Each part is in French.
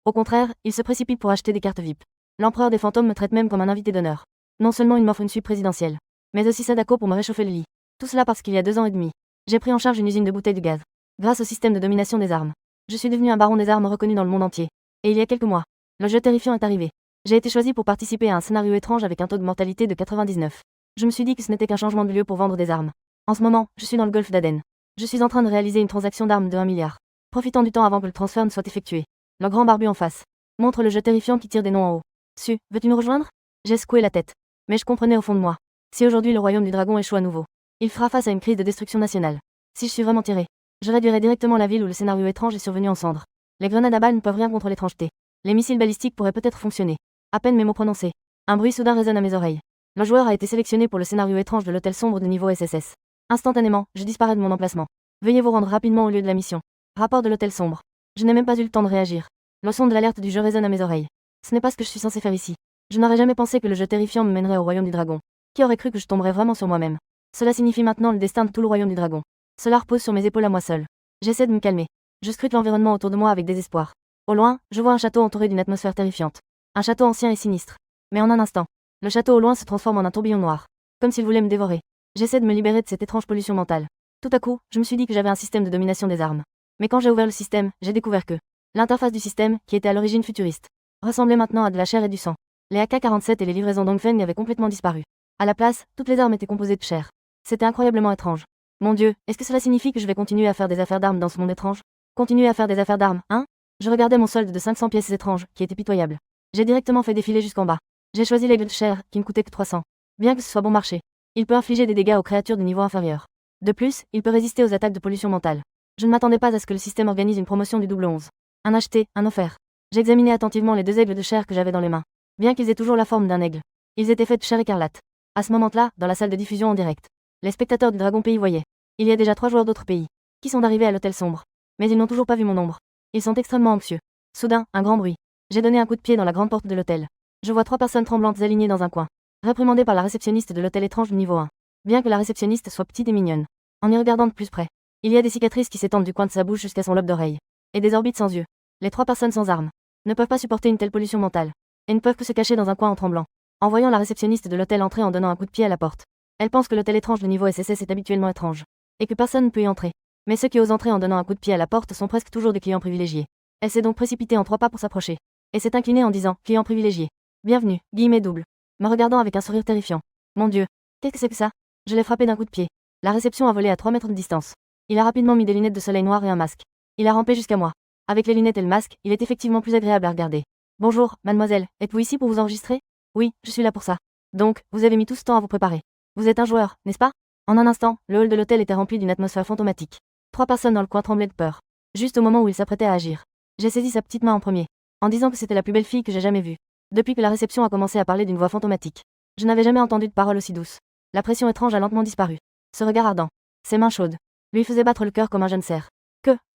Au contraire, il se précipite pour acheter des cartes VIP. L'empereur des fantômes me traite même comme un invité d'honneur. Non seulement il m'offre une suite présidentielle, mais aussi Sadako pour me réchauffer le lit. Tout cela parce qu'il y a 2 ans et demi, j'ai pris en charge une usine de bouteilles de gaz. Grâce au système de domination des armes, je suis devenu un baron des armes reconnu dans le monde entier. Et il y a quelques mois, le jeu terrifiant est arrivé. J'ai été choisi pour participer à un scénario étrange avec un taux de mortalité de 99. Je me suis dit que ce n'était qu'un changement de lieu pour vendre des armes. En ce moment, je suis dans le golfe d'Aden. Je suis en train de réaliser une transaction d'armes de 1 milliard. Profitant du temps avant que le transfert ne soit effectué. Le grand barbu en face montre le jeu terrifiant qui tire des noms en haut. Veux-tu nous rejoindre? J'ai secoué la tête. Mais je comprenais au fond de moi. Si aujourd'hui le royaume du dragon échoue à nouveau, il fera face à une crise de destruction nationale. Si je suis vraiment tiré, je réduirai directement la ville où le scénario étrange est survenu en cendres. Les grenades à balles ne peuvent rien contre l'étrangeté. Les missiles balistiques pourraient peut-être fonctionner. À peine mes mots prononcés, un bruit soudain résonne à mes oreilles. Le joueur a été sélectionné pour le scénario étrange de l'hôtel sombre de niveau SSS. Instantanément, je disparais de mon emplacement. Veuillez vous rendre rapidement au lieu de la mission. Rapport de l'hôtel sombre. Je n'ai même pas eu le temps de réagir. Le son de l'alerte du jeu résonne à mes oreilles. Ce n'est pas ce que je suis censé faire ici. Je n'aurais jamais pensé que le jeu terrifiant me mènerait au royaume du dragon. Qui aurait cru que je tomberais vraiment sur moi-même? Cela signifie maintenant le destin de tout le royaume du dragon. Cela repose sur mes épaules à moi seul. J'essaie de me calmer. Je scrute l'environnement autour de moi avec désespoir. Au loin, je vois un château entouré d'une atmosphère terrifiante. Un château ancien et sinistre. Mais en un instant, le château au loin se transforme en un tourbillon noir. Comme s'il voulait me dévorer. J'essaie de me libérer de cette étrange pollution mentale. Tout à coup, je me suis dit que j'avais un système de domination des armes. Mais quand j'ai ouvert le système, j'ai découvert que l'interface du système, qui était à l'origine futuriste, ressemblait maintenant à de la chair et du sang. Les AK-47 et les livraisons Dongfeng avaient complètement disparu. À la place, toutes les armes étaient composées de chair. C'était incroyablement étrange. Mon Dieu, est-ce que cela signifie que je vais continuer à faire des affaires d'armes dans ce monde étrange? Continuer à faire des affaires d'armes, hein? Je regardais mon solde de 500 pièces étranges, qui était pitoyable. J'ai directement fait défiler jusqu'en bas. J'ai choisi l'aigle de chair, qui ne coûtait que 300. Bien que ce soit bon marché, il peut infliger des dégâts aux créatures de niveau inférieur. De plus, il peut résister aux attaques de pollution mentale. Je ne m'attendais pas à ce que le système organise une promotion du double 11. Un acheté, un offert. J'examinais attentivement les 2 aigles de chair que j'avais dans les mains. Bien qu'ils aient toujours la forme d'un aigle, ils étaient faits de chair écarlate. À ce moment-là, dans la salle de diffusion en direct, les spectateurs du Dragon Pays voyaient. Il y a déjà 3 joueurs d'autres pays qui sont arrivés à l'hôtel sombre. Mais ils n'ont toujours pas vu mon ombre. Ils sont extrêmement anxieux. Soudain, un grand bruit. J'ai donné un coup de pied dans la grande porte de l'hôtel. Je vois 3 personnes tremblantes alignées dans un coin, réprimandées par la réceptionniste de l'hôtel étrange du niveau 1. Bien que la réceptionniste soit petite et mignonne, en y regardant de plus près, il y a des cicatrices qui s'étendent du coin de sa bouche jusqu'à son lobe d'oreille, et des orbites sans yeux. Les 3 personnes sans armes ne peuvent pas supporter une telle pollution mentale, et ne peuvent que se cacher dans un coin en tremblant. En voyant la réceptionniste de l'hôtel entrer en donnant un coup de pied à la porte, elle pense que l'hôtel étrange de niveau SSS est habituellement étrange, et que personne ne peut y entrer. Mais ceux qui osent entrer en donnant un coup de pied à la porte sont presque toujours des clients privilégiés. Elle s'est donc précipitée en 3 pas pour s'approcher, et s'est inclinée en disant « Client privilégié. Bienvenue, guillemets double », me regardant avec un sourire terrifiant. Mon Dieu, qu'est-ce que c'est que ça? Je l'ai frappé d'un coup de pied. La réception a volé à 3 mètres de distance. Il a rapidement mis des lunettes de soleil noires et un masque. Il a rampé jusqu'à moi. Avec les lunettes et le masque, il est effectivement plus agréable à regarder. Bonjour, mademoiselle, êtes-vous ici pour vous enregistrer? Oui, je suis là pour ça. Donc, vous avez mis tout ce temps à vous préparer. Vous êtes un joueur, n'est-ce pas? En un instant, le hall de l'hôtel était rempli d'une atmosphère fantomatique. 3 personnes dans le coin tremblaient de peur. Juste au moment où il s'apprêtait à agir, j'ai saisi sa petite main en premier, en disant que c'était la plus belle fille que j'ai jamais vue. Depuis que la réception a commencé à parler d'une voix fantomatique, je n'avais jamais entendu de paroles aussi douces. La pression étrange a lentement disparu. Ce regard ardent, ses mains chaudes, lui faisaient battre le cœur comme un jeune cerf.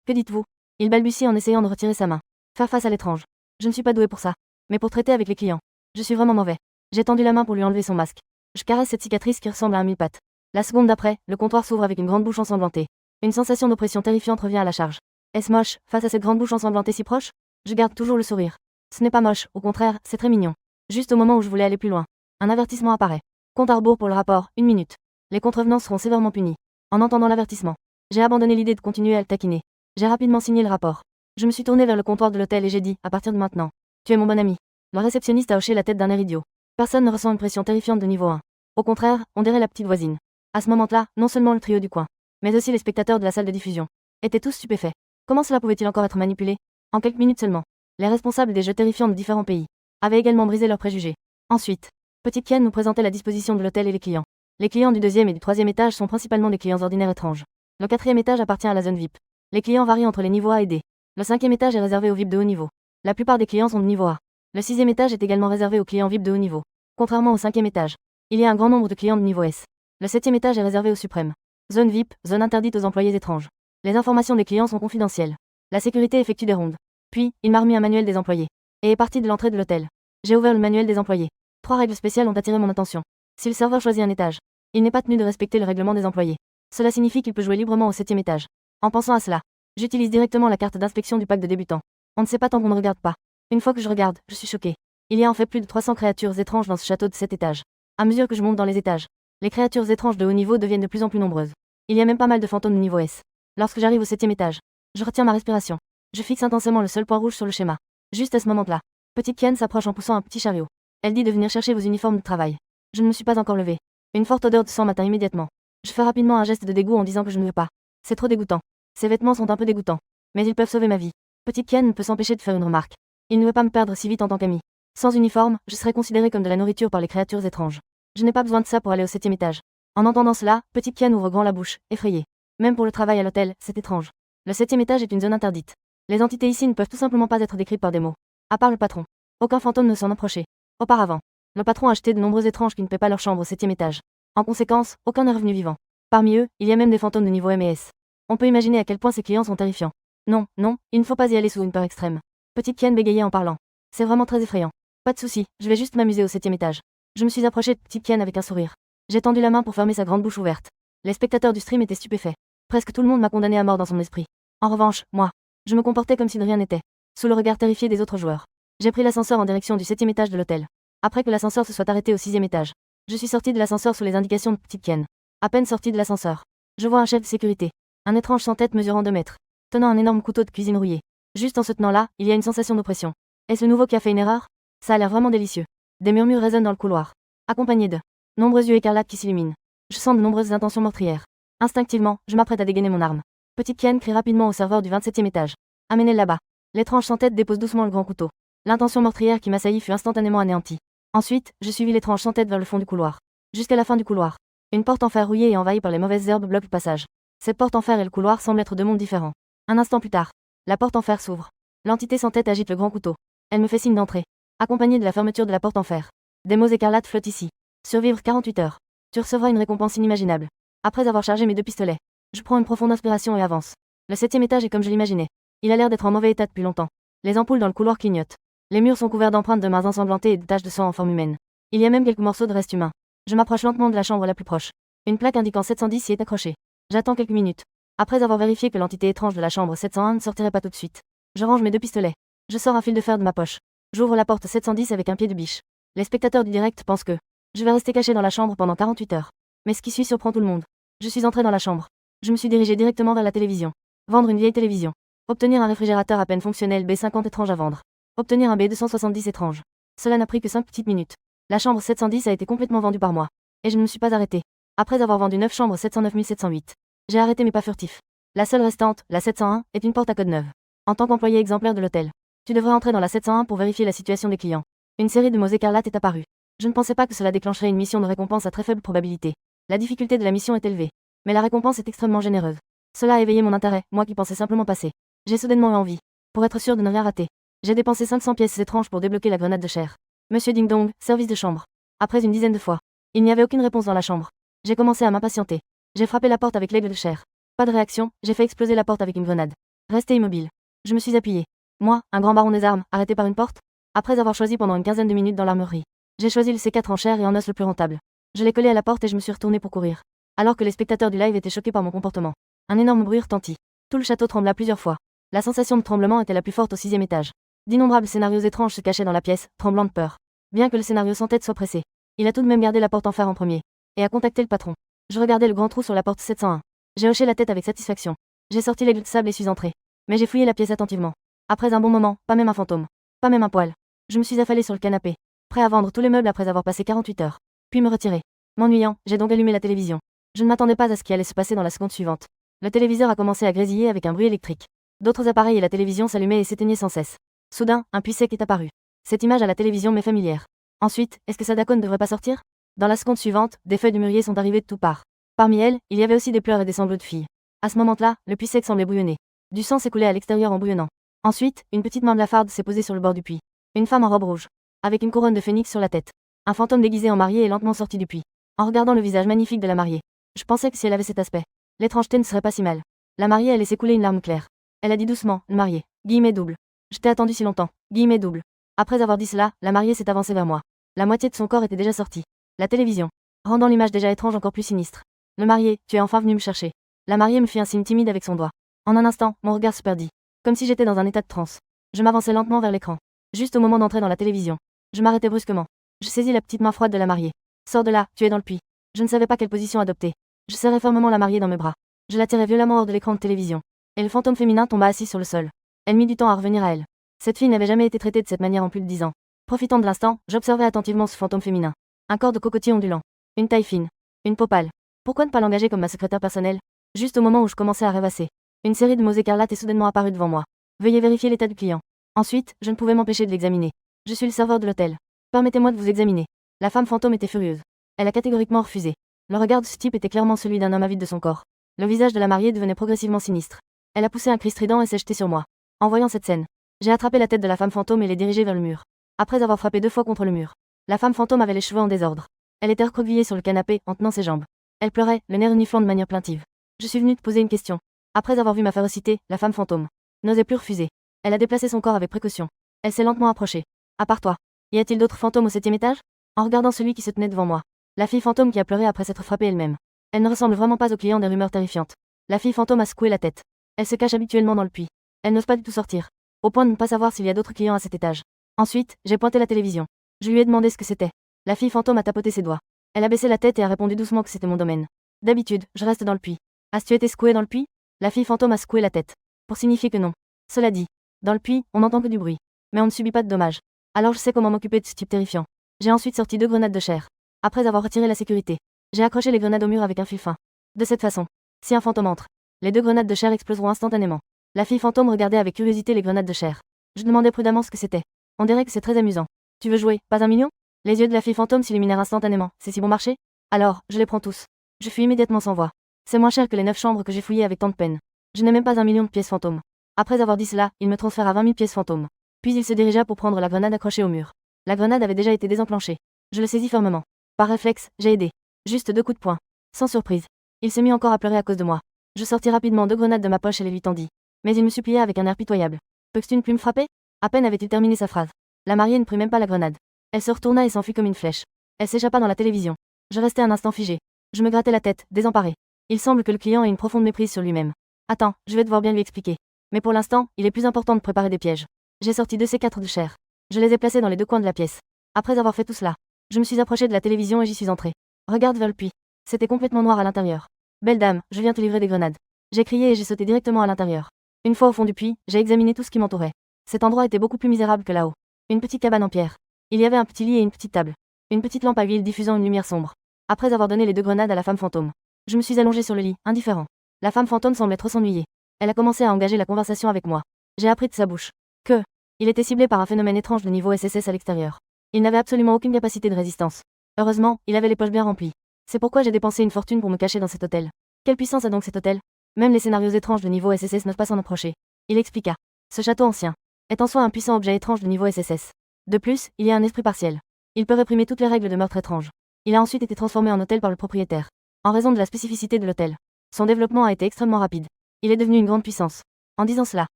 Que dites-vous? Il balbutie en essayant de retirer sa main. Faire face à l'étrange. Je ne suis pas doué pour ça. Mais pour traiter avec les clients, je suis vraiment mauvais. J'ai tendu la main pour lui enlever son masque. Je caresse cette cicatrice qui ressemble à un mille-pattes. La seconde d'après, le comptoir s'ouvre avec une grande bouche ensanglantée. Une sensation d'oppression terrifiante revient à la charge. Est-ce moche, face à cette grande bouche ensanglantée si proche? Je garde toujours le sourire. Ce n'est pas moche, au contraire, c'est très mignon. Juste au moment où je voulais aller plus loin, un avertissement apparaît. Compte à rebours pour le rapport, 1 minute. Les contrevenants seront sévèrement punis. En entendant l'avertissement, j'ai abandonné l'idée de continuer à le taquiner. J'ai rapidement signé le rapport. Je me suis tourné vers le comptoir de l'hôtel et j'ai dit, à partir de maintenant, tu es mon bon ami. Le réceptionniste a hoché la tête d'un air idiot. Personne ne ressent une pression terrifiante de niveau 1. Au contraire, on dirait la petite voisine. À ce moment-là, non seulement le trio du coin, mais aussi les spectateurs de la salle de diffusion, étaient tous stupéfaits. Comment cela pouvait-il encore être manipulé? En quelques minutes seulement, les responsables des jeux terrifiants de différents pays avaient également brisé leurs préjugés. Ensuite, Petite Ken nous présentait la disposition de l'hôtel et les clients. Les clients du 2e et du 3e étage sont principalement des clients ordinaires étranges. Le 4e étage appartient à la zone VIP. Les clients varient entre les niveaux A et D. Le 5e étage est réservé aux VIP de haut niveau. La plupart des clients sont de niveau A. Le 6e étage est également réservé aux clients VIP de haut niveau. Contrairement au 5e étage, il y a un grand nombre de clients de niveau S. Le 7e étage est réservé aux suprêmes. Zone VIP, zone interdite aux employés étranges. Les informations des clients sont confidentielles. La sécurité effectue des rondes. Puis, il m'a remis un manuel des employés. Et est parti de l'entrée de l'hôtel. J'ai ouvert le manuel des employés. 3 règles spéciales ont attiré mon attention. Si le serveur choisit un étage, il n'est pas tenu de respecter le règlement des employés. Cela signifie qu'il peut jouer librement au 7e étage. En pensant à cela, j'utilise directement la carte d'inspection du pack de débutant. On ne sait pas tant qu'on ne regarde pas. Une fois que je regarde, je suis choquée. Il y a en fait plus de 300 créatures étranges dans ce château de 7 étages. À mesure que je monte dans les étages, les créatures étranges de haut niveau deviennent de plus en plus nombreuses. Il y a même pas mal de fantômes de niveau S. Lorsque j'arrive au 7e étage, je retiens ma respiration. Je fixe intensément le seul point rouge sur le schéma. Juste à ce moment-là, petite Kian s'approche en poussant un petit chariot. Elle dit de venir chercher vos uniformes de travail. Je ne me suis pas encore levée. Une forte odeur de sang m'atteint immédiatement. Je fais rapidement un geste de dégoût en disant que je ne veux pas. C'est trop dégoûtant. Ces vêtements sont un peu dégoûtants. Mais ils peuvent sauver ma vie. Petite Kian ne peut s'empêcher de faire une remarque. Il ne veut pas me perdre si vite en tant qu'ami. Sans uniforme, je serais considérée comme de la nourriture par les créatures étranges. Je n'ai pas besoin de ça pour aller au 7e étage. En entendant cela, petite Kian ouvre grand la bouche, effrayée. Même pour le travail à l'hôtel, c'est étrange. Le 7e étage est une zone interdite. Les entités ici ne peuvent tout simplement pas être décrites par des mots. À part le patron. Aucun fantôme ne s'en approchait. Auparavant, le patron a acheté de nombreux étranges qui ne paient pas leur chambre au 7e étage. En conséquence, aucun n'est revenu vivant. Parmi eux, il y a même des fantômes de niveau MS. On peut imaginer à quel point ces clients sont terrifiants. Non, non, il ne faut pas y aller sous une peur extrême. Petite Kian bégayait en parlant. C'est vraiment très effrayant. Pas de souci, je vais juste m'amuser au 7e étage. Je me suis approchée de petite Kian avec un sourire. J'ai tendu la main pour fermer sa grande bouche ouverte. Les spectateurs du stream étaient stupéfaits. Presque tout le monde m'a condamné à mort dans son esprit. En revanche, moi, je me comportais comme si de rien n'était, sous le regard terrifié des autres joueurs. J'ai pris l'ascenseur en direction du 7e étage de l'hôtel. Après que l'ascenseur se soit arrêté au 6e étage, je suis sortie de l'ascenseur sous les indications de petite Kian. À peine sortie de l'ascenseur, je vois un chef de sécurité. Un étrange sans tête mesurant 2 mètres, tenant un énorme couteau de cuisine rouillé. Juste en se tenant là, il y a une sensation d'oppression. Est-ce le nouveau qui a fait une erreur? Ça a l'air vraiment délicieux. Des murmures résonnent dans le couloir, accompagnés de nombreux yeux écarlates qui s'illuminent. Je sens de nombreuses intentions meurtrières. Instinctivement, je m'apprête à dégainer mon arme. Petite Kian crie rapidement au serveur du 27e étage. Amenez-le là-bas. L'étrange sans tête dépose doucement le grand couteau. L'intention meurtrière qui m'assaillit fut instantanément anéantie. Ensuite, je suivis l'étrange sans tête vers le fond du couloir. Jusqu'à la fin du couloir. Une porte en fer rouillée et envahie par les mauvaises herbes bloque le passage. Cette porte en fer et le couloir semblent être 2 mondes différents. Un instant plus tard, la porte en fer s'ouvre. L'entité sans tête agite le grand couteau. Elle me fait signe d'entrer, accompagnée de la fermeture de la porte en fer. Des mots écarlates flottent ici. Survivre 48 heures. Tu recevras une récompense inimaginable. Après avoir chargé mes 2 pistolets, je prends une profonde inspiration et avance. Le 7e étage est comme je l'imaginais. Il a l'air d'être en mauvais état depuis longtemps. Les ampoules dans le couloir clignotent. Les murs sont couverts d'empreintes de mains ensanglantées et de taches de sang en forme humaine. Il y a même quelques morceaux de restes humains. Je m'approche lentement de la chambre la plus proche. Une plaque indiquant 710 y est accrochée. J'attends quelques minutes. Après avoir vérifié que l'entité étrange de la chambre 701 ne sortirait pas tout de suite, je range mes 2 pistolets. Je sors un fil de fer de ma poche. J'ouvre la porte 710 avec un pied de biche. Les spectateurs du direct pensent que je vais rester caché dans la chambre pendant 48 heures. Mais ce qui suit surprend tout le monde. Je suis entré dans la chambre. Je me suis dirigé directement vers la télévision. Vendre une vieille télévision. Obtenir un réfrigérateur à peine fonctionnel B50 étrange à vendre. Obtenir un B270 étrange. Cela n'a pris que 5 petites minutes. La chambre 710 a été complètement vendue par moi. Et je ne me suis pas arrêté. Après avoir vendu 9 chambres 709 708. J'ai arrêté mes pas furtifs. La seule restante, la 701, est une porte à code 9. En tant qu'employé exemplaire de l'hôtel, tu devrais entrer dans la 701 pour vérifier la situation des clients. Une série de mots écarlates est apparue. Je ne pensais pas que cela déclencherait une mission de récompense à très faible probabilité. La difficulté de la mission est élevée. Mais la récompense est extrêmement généreuse. Cela a éveillé mon intérêt, moi qui pensais simplement passer. J'ai soudainement eu envie. Pour être sûr de ne rien rater, j'ai dépensé 500 pièces étranges pour débloquer la grenade de chair. Monsieur Ding Dong, service de chambre. Après une dizaine de fois, il n'y avait aucune réponse dans la chambre. J'ai commencé à m'impatienter. J'ai frappé la porte avec l'aigle de chair. Pas de réaction, j'ai fait exploser la porte avec une grenade. Resté immobile. Je me suis appuyé. Moi, un grand baron des armes, arrêté par une porte? Après avoir choisi pendant une quinzaine de minutes dans l'armurerie, j'ai choisi le C4 en chair et en os le plus rentable. Je l'ai collé à la porte et je me suis retourné pour courir. Alors que les spectateurs du live étaient choqués par mon comportement. Un énorme bruit retentit. Tout le château trembla plusieurs fois. La sensation de tremblement était la plus forte au 6e étage. D'innombrables scénarios étranges se cachaient dans la pièce, tremblant de peur. Bien que le scénario sans tête soit pressé, il a tout de même gardé la porte en fer en premier. Et a contacté le patron. Je regardais le grand trou sur la porte 701. J'ai hoché la tête avec satisfaction. J'ai sorti l'aigle de sable et suis entré. Mais j'ai fouillé la pièce attentivement. Après un bon moment, pas même un fantôme. Pas même un poil. Je me suis affalé sur le canapé, prêt à vendre tous les meubles après avoir passé 48 heures. Puis me retirer. M'ennuyant, j'ai donc allumé la télévision. Je ne m'attendais pas à ce qui allait se passer dans la seconde suivante. Le téléviseur a commencé à grésiller avec un bruit électrique. D'autres appareils et la télévision s'allumaient et s'éteignaient sans cesse. Soudain, un puits sec est apparu. Cette image à la télévision m'est familière. Ensuite, est-ce que Sadako ne devrait pas sortir? Dans la seconde suivante, des feuilles de mûrier sont arrivées de toutes parts. Parmi elles, il y avait aussi des pleurs et des sanglots de filles. À ce moment-là, le puits sec semblait bouillonner. Du sang s'écoulait à l'extérieur en bouillonnant. Ensuite, une petite main blafarde s'est posée sur le bord du puits. Une femme en robe rouge, avec une couronne de phénix sur la tête. Un fantôme déguisé en mariée est lentement sorti du puits. En regardant le visage magnifique de la mariée, je pensais que si elle avait cet aspect, l'étrangeté ne serait pas si mal. La mariée a laissé couler une larme claire. Elle a dit doucement, le marié, guillemets double. Je t'ai attendu si longtemps, guillemets double. Après avoir dit cela, la mariée s'est avancée vers moi. La moitié de son corps était déjà sortie. La télévision, rendant l'image déjà étrange encore plus sinistre. Le marié, tu es enfin venu me chercher. La mariée me fit un signe timide avec son doigt. En un instant, mon regard se perdit. Comme si j'étais dans un état de transe. Je m'avançais lentement vers l'écran. juste au moment d'entrer dans la télévision. Je m'arrêtai brusquement. Je saisis la petite main froide de la mariée. Sors de là, tu es dans le puits. Je ne savais pas quelle position adopter. Je serrai fermement la mariée dans mes bras. Je la tirai violemment hors de l'écran de télévision. Et le fantôme féminin tomba assis sur le sol. Elle mit du temps à revenir à elle. Cette fille n'avait jamais été traitée de cette manière en plus de 10 ans. Profitant de l'instant, j'observais attentivement ce fantôme féminin. Un corps de cocotier ondulant. Une taille fine. Une peau pâle. Pourquoi ne pas l'engager comme ma secrétaire personnelle? Juste au moment où je commençais à rêvasser. Une série de mots écarlates est soudainement apparue devant moi. Veuillez vérifier l'état du client. Ensuite, je ne pouvais m'empêcher de l'examiner. Je suis le serveur de l'hôtel. Permettez-moi de vous examiner. La femme fantôme était furieuse. Elle a catégoriquement refusé. Le regard de ce type était clairement celui d'un homme avide de son corps. Le visage de la mariée devenait progressivement sinistre. Elle a poussé un cri strident et s'est jetée sur moi. En voyant cette scène, j'ai attrapé la tête de la femme fantôme et l'ai dirigée vers le mur. Après avoir frappé 2 fois contre le mur, la femme fantôme avait les cheveux en désordre. Elle était recroquevillée sur le canapé en tenant ses jambes. Elle pleurait, le nez reniflant de manière plaintive. Je suis venue te poser une question. Après avoir vu ma férocité, la femme fantôme n'osait plus refuser. Elle a déplacé son corps avec précaution. Elle s'est lentement approchée. À part toi, y a-t-il d'autres fantômes au 7e étage? En regardant celui qui se tenait devant moi. La fille fantôme qui a pleuré après s'être frappée elle-même. Elle ne ressemble vraiment pas au client des rumeurs terrifiantes. La fille fantôme a secoué la tête. Elle se cache habituellement dans le puits. Elle n'ose pas du tout sortir. Au point de ne pas savoir s'il y a d'autres clients à cet étage. Ensuite, j'ai pointé la télévision. Je lui ai demandé ce que c'était. La fille fantôme a tapoté ses doigts. Elle a baissé la tête et a répondu doucement que c'était mon domaine. D'habitude, je reste dans le puits. As-tu été secoué dans le puits? La fille fantôme a secoué la tête. Pour signifier que non. Cela dit, dans le puits, on n'entend que du bruit. Mais on ne subit pas de dommages. Alors je sais comment m'occuper de ce type terrifiant. J'ai ensuite sorti 2 grenades de chair. Après avoir retiré la sécurité, j'ai accroché les grenades au mur avec un fil fin. De cette façon, si un fantôme entre, les 2 grenades de chair exploseront instantanément. La fille fantôme regardait avec curiosité les grenades de chair. Je demandais prudemment ce que c'était. On dirait que c'est très amusant. Tu veux jouer, pas 1 million? Les yeux de la fille fantôme s'illuminèrent instantanément. C'est si bon marché? Alors, je les prends tous. Je fus immédiatement sans voix. C'est moins cher que les 9 chambres que j'ai fouillées avec tant de peine. Je n'ai même pas 1 million de pièces fantômes. Après avoir dit cela, il me transféra 20 000 pièces fantômes. Puis il se dirigea pour prendre la grenade accrochée au mur. La grenade avait déjà été désenclenchée. Je le saisis fermement. Par réflexe, j'ai aidé. Juste 2 coups de poing. Sans surprise. Il se mit encore à pleurer à cause de moi. Je sortis rapidement 2 grenades de ma poche et les lui tendis. Mais il me suppliait avec un air pitoyable. Peux-tu ne plus me frapper? À peine avait-il terminé sa phrase. La mariée ne prit même pas la grenade. Elle se retourna et s'enfuit comme une flèche. Elle s'échappa dans la télévision. Je restai un instant figé. Je me grattais la tête, désemparé. Il semble que le client ait une profonde méprise sur lui-même. Attends, je vais devoir bien lui expliquer. Mais pour l'instant, il est plus important de préparer des pièges. J'ai sorti 2 C4 de chair. Je les ai placés dans les 2 coins de la pièce. Après avoir fait tout cela, je me suis approché de la télévision et j'y suis entré. Regarde vers le puits. C'était complètement noir à l'intérieur. Belle dame, je viens te livrer des grenades. J'ai crié et j'ai sauté directement à l'intérieur. Une fois au fond du puits, j'ai examiné tout ce qui m'entourait. Cet endroit était beaucoup plus misérable que là-haut. Une petite cabane en pierre. Il y avait un petit lit et une petite table. Une petite lampe à huile diffusant une lumière sombre. Après avoir donné les 2 grenades à la femme fantôme, je me suis allongé sur le lit, indifférent. La femme fantôme semblait trop s'ennuyer. Elle a commencé à engager la conversation avec moi. J'ai appris de sa bouche que il était ciblé par un phénomène étrange de niveau SSS à l'extérieur. Il n'avait absolument aucune capacité de résistance. Heureusement, il avait les poches bien remplies. C'est pourquoi j'ai dépensé une fortune pour me cacher dans cet hôtel. Quelle puissance a donc cet hôtel? Même les scénarios étranges de niveau SSS n'osent pas s'en approcher. Il expliqua. Ce château ancien est en soi un puissant objet étrange de niveau SSS. De plus, il y a un esprit partiel. Il peut réprimer toutes les règles de meurtre étranges. Il a ensuite été transformé en hôtel par le propriétaire. En raison de la spécificité de l'hôtel, son développement a été extrêmement rapide. Il est devenu une grande puissance. En disant cela,